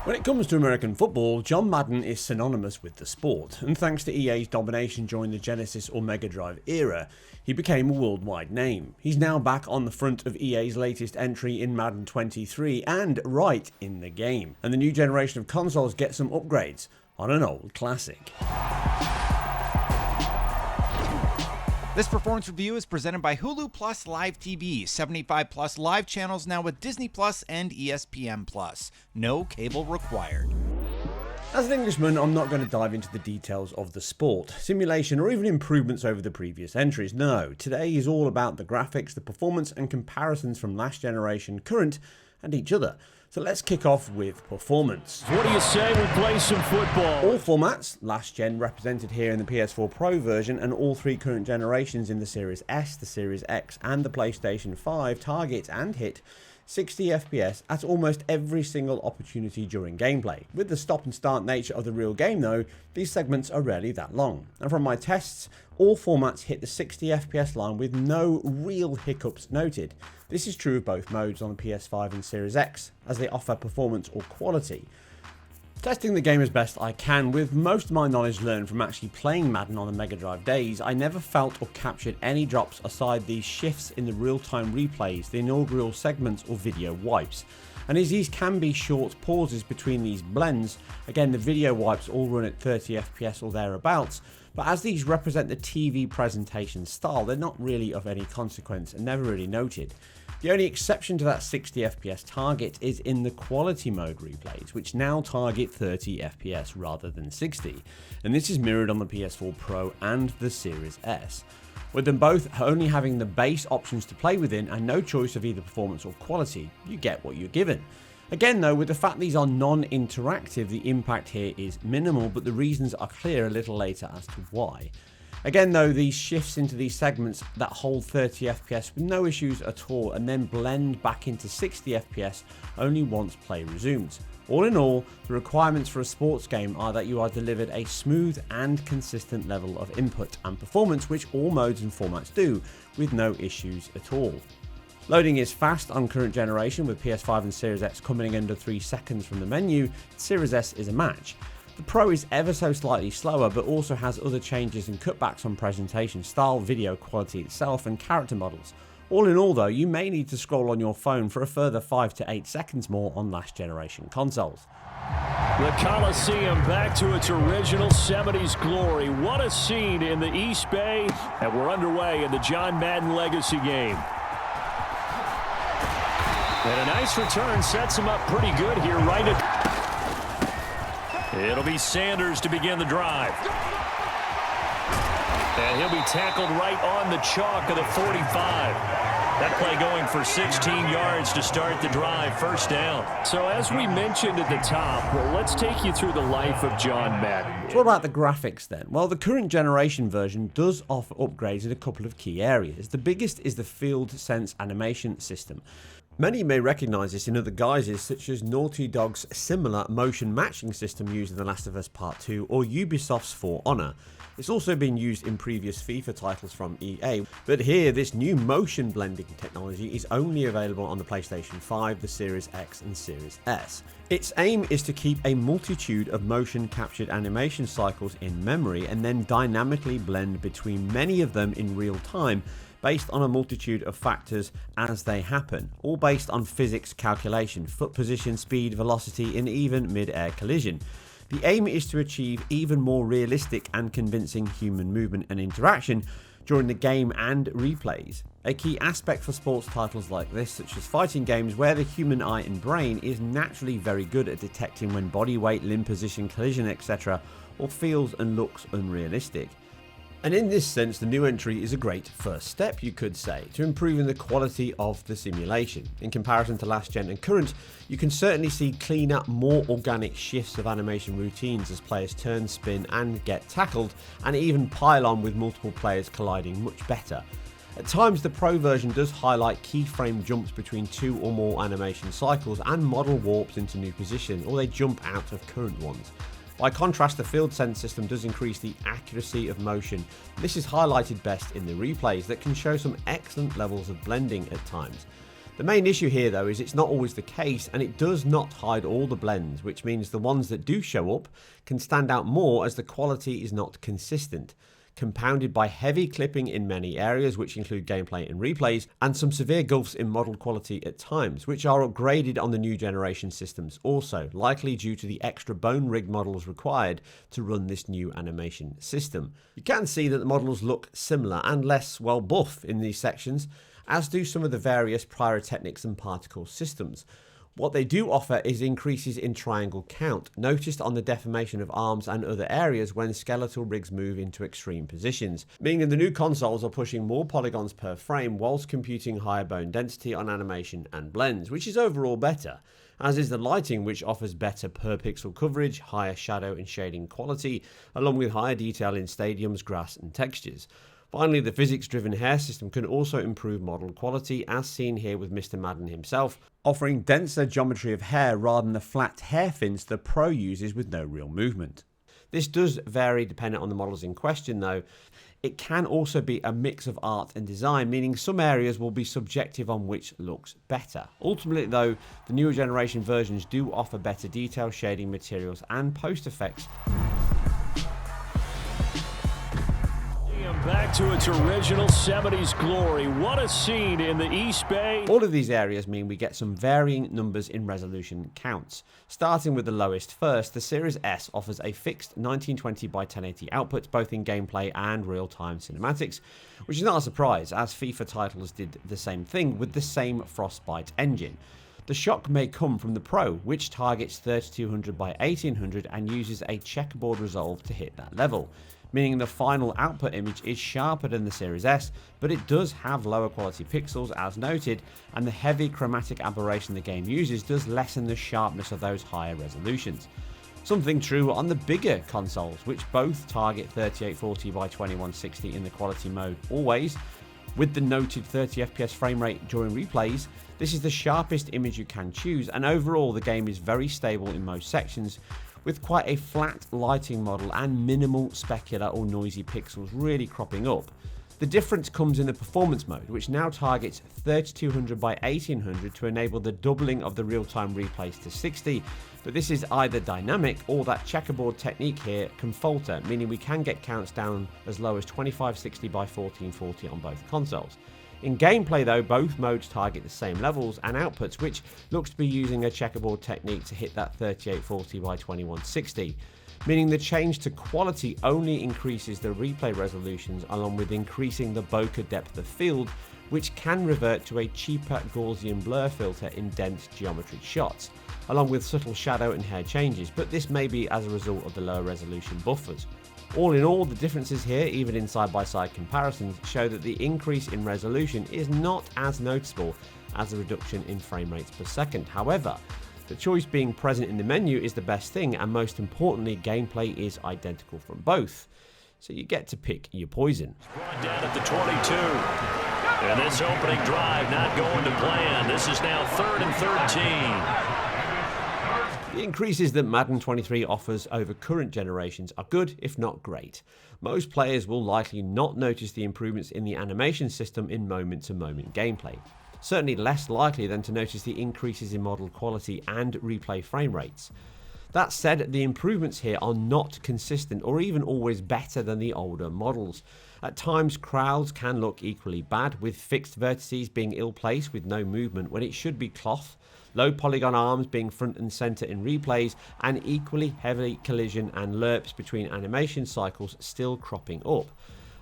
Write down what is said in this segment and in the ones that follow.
When it comes to American football, John Madden is synonymous with the sport, and thanks to EA's domination during the Genesis or Mega Drive era, he became a worldwide name. He's now back on the front of EA's latest entry in Madden 23 and right in the game, and the new generation of consoles get some upgrades on an old classic. This performance review is presented by Hulu Plus Live TV, 75 plus live channels now with Disney Plus and ESPN Plus. No cable required. As an Englishman, I'm not going to dive into the details of the sport, simulation, or even improvements over the previous entries. No, today is all about the graphics, the performance, and comparisons from last generation, current, and each other. So let's kick off with performance. What do you say we play some football? All formats, last gen represented here in the PS4 Pro version, and all three current generations in the Series S, the Series X, and the PlayStation 5 target and hit 60 FPS at almost every single opportunity during gameplay. With the stop and start nature of the real game though, these segments are rarely that long. And from my tests, all formats hit the 60 FPS line with no real hiccups noted. This is true of both modes on the PS5 and Series X, as they offer performance or quality. Testing the game as best I can, with most of my knowledge learned from actually playing Madden on the Mega Drive days, I never felt or captured any drops aside these shifts in the real-time replays, the inaugural segments or video wipes. And as these can be short pauses between these blends, again the video wipes all run at 30 FPS or thereabouts, but as these represent the TV presentation style, they're not really of any consequence and never really noted. The only exception to that 60 FPS target is in the quality mode replays, which now target 30 FPS rather than 60, and this is mirrored on the PS4 Pro and the Series S. With them both only having the base options to play within and no choice of either performance or quality, you get what you're given. Again though, with the fact these are non-interactive, the impact here is minimal, but the reasons are clear a little later as to why. Again though, these shifts into these segments that hold 30 FPS with no issues at all and then blend back into 60 FPS only once play resumes. All in all, the requirements for a sports game are that you are delivered a smooth and consistent level of input and performance, which all modes and formats do, with no issues at all. Loading is fast on current generation, with PS5 and Series X coming in under 3 seconds from the menu. Series S is a match. The Pro is ever so slightly slower, but also has other changes and cutbacks on presentation style, video quality itself, and character models. All in all though, you may need to scroll on your phone for a further 5 to 8 seconds more on last generation consoles. The Coliseum back to its original 70s glory. What a scene in the East Bay, and we're underway in the John Madden Legacy game. And a nice return sets him up pretty good here right at... It'll be Sanders to begin the drive. And he'll be tackled right on the chalk of the 45. That play going for 16 yards to start the drive, first down. So as we mentioned at the top, well, let's take you through the life of John Madden. So what about the graphics then? Well, the current generation version does offer upgrades in a couple of key areas. The biggest is the FieldSense animation system. Many may recognise this in other guises, such as Naughty Dog's similar motion matching system used in The Last of Us Part 2 or Ubisoft's For Honor. It's also been used in previous FIFA titles from EA, but here this new motion blending technology is only available on the PlayStation 5, the Series X and Series S. Its aim is to keep a multitude of motion captured animation cycles in memory and then dynamically blend between many of them in real time, based on a multitude of factors as they happen, all based on physics calculation, foot position, speed, velocity, and even mid-air collision. The aim is to achieve even more realistic and convincing human movement and interaction during the game and replays. A key aspect for sports titles like this, such as fighting games where the human eye and brain is naturally very good at detecting when body weight, limb position, collision, etc. or feels and looks unrealistic. And in this sense, the new entry is a great first step, you could say, to improving the quality of the simulation. In comparison to last gen and current, you can certainly see cleaner, more organic shifts of animation routines as players turn, spin and get tackled, and even pile on with multiple players colliding much better. At times, the Pro version does highlight keyframe jumps between 2 or more animation cycles and model warps into new positions, or they jump out of current ones. By contrast, the FieldSense system does increase the accuracy of motion. This is highlighted best in the replays that can show some excellent levels of blending at times. The main issue here though is it's not always the case, and it does not hide all the blends, which means the ones that do show up can stand out more as the quality is not consistent, compounded by heavy clipping in many areas, which include gameplay and replays, and some severe gulfs in model quality at times, which are upgraded on the new generation systems also, likely due to the extra bone-rigged models required to run this new animation system. You can see that the models look similar and less, well, buff in these sections, as do some of the various pyrotechnics and particle systems. What they do offer is increases in triangle count, noticed on the deformation of arms and other areas when skeletal rigs move into extreme positions, meaning that the new consoles are pushing more polygons per frame whilst computing higher bone density on animation and blends, which is overall better, as is the lighting, which offers better per pixel coverage, higher shadow and shading quality, along with higher detail in stadiums, grass and textures. Finally, the physics-driven hair system can also improve model quality, as seen here with Mr. Madden himself, offering denser geometry of hair rather than the flat hair fins the Pro uses with no real movement. This does vary depending on the models in question though. It can also be a mix of art and design, meaning some areas will be subjective on which looks better. Ultimately though, the newer generation versions do offer better detail, shading materials and post effects. Back to its original 70s glory. What a scene in the East Bay. All of these areas mean we get some varying numbers in resolution counts. Starting with the lowest first, the Series S offers a fixed 1920 by 1080 output both in gameplay and real-time cinematics, which is not a surprise as FIFA titles did the same thing with the same Frostbite engine. The shock may come from the Pro, which targets 3200 by 1800 and uses a checkerboard resolve to hit that level, meaning the final output image is sharper than the Series S, but it does have lower quality pixels as noted, and the heavy chromatic aberration the game uses does lessen the sharpness of those higher resolutions. Something true on the bigger consoles, which both target 3840 by 2160 in the quality mode always, with the noted 30 FPS frame rate during replays. This is the sharpest image you can choose, and overall the game is very stable in most sections, with quite a flat lighting model and minimal specular or noisy pixels really cropping up. The difference comes in the performance mode, which now targets 3200 by 1800 to enable the doubling of the real-time replays to 60, but this is either dynamic or that checkerboard technique here can falter, meaning we can get counts down as low as 2560 by 1440 on both consoles. In gameplay though, both modes target the same levels and outputs, which looks to be using a checkerboard technique to hit that 3840 by 2160, meaning the change to quality only increases the replay resolutions along with increasing the bokeh depth of field, which can revert to a cheaper Gaussian blur filter in dense geometry shots, along with subtle shadow and hair changes, but this may be as a result of the lower resolution buffers. All in all, the differences here, even in side-by-side comparisons, show that the increase in resolution is not as noticeable as the reduction in frame rates per second. However, the choice being present in the menu is the best thing, and most importantly, gameplay is identical from both. So you get to pick your poison. Brought down at the 22. And this opening drive not going to plan. This is now 3rd and 13. The increases that Madden 23 offers over current generations are good, if not great. Most players will likely not notice the improvements in the animation system in moment-to-moment gameplay. Certainly less likely than to notice the increases in model quality and replay frame rates. That said, the improvements here are not consistent or even always better than the older models. At times, crowds can look equally bad, with fixed vertices being ill-placed with no movement when it should be cloth, low polygon arms being front and center in replays, and equally heavy collision and lerps between animation cycles still cropping up.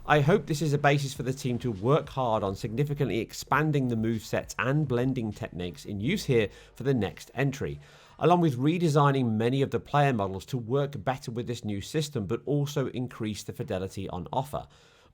I hope this is a basis for the team to work hard on significantly expanding the movesets and blending techniques in use here for the next entry, along with redesigning many of the player models to work better with this new system but also increase the fidelity on offer.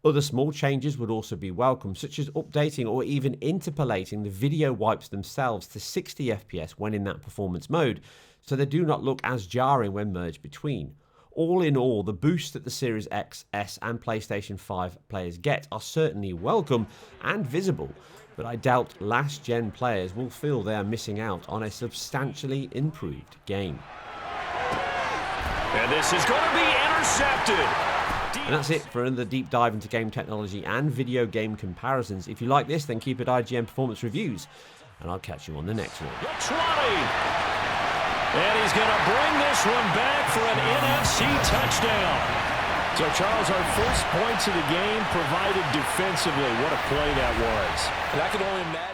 Other small changes would also be welcome, such as updating or even interpolating the video wipes themselves to 60 FPS when in that performance mode, so they do not look as jarring when merged between. All in all, the boosts that the Series X, S and PlayStation 5 players get are certainly welcome and visible, but I doubt last-gen players will feel they are missing out on a substantially improved game. And this is going to be intercepted. And that's it for another deep dive into game technology and video game comparisons. If you like this, then keep it IGN Performance Reviews. and I'll catch you on the next one. And he's going to bring this one back for an NFC touchdown. So, Charles, our first points of the game provided defensively. What a play that was. And I can only imagine.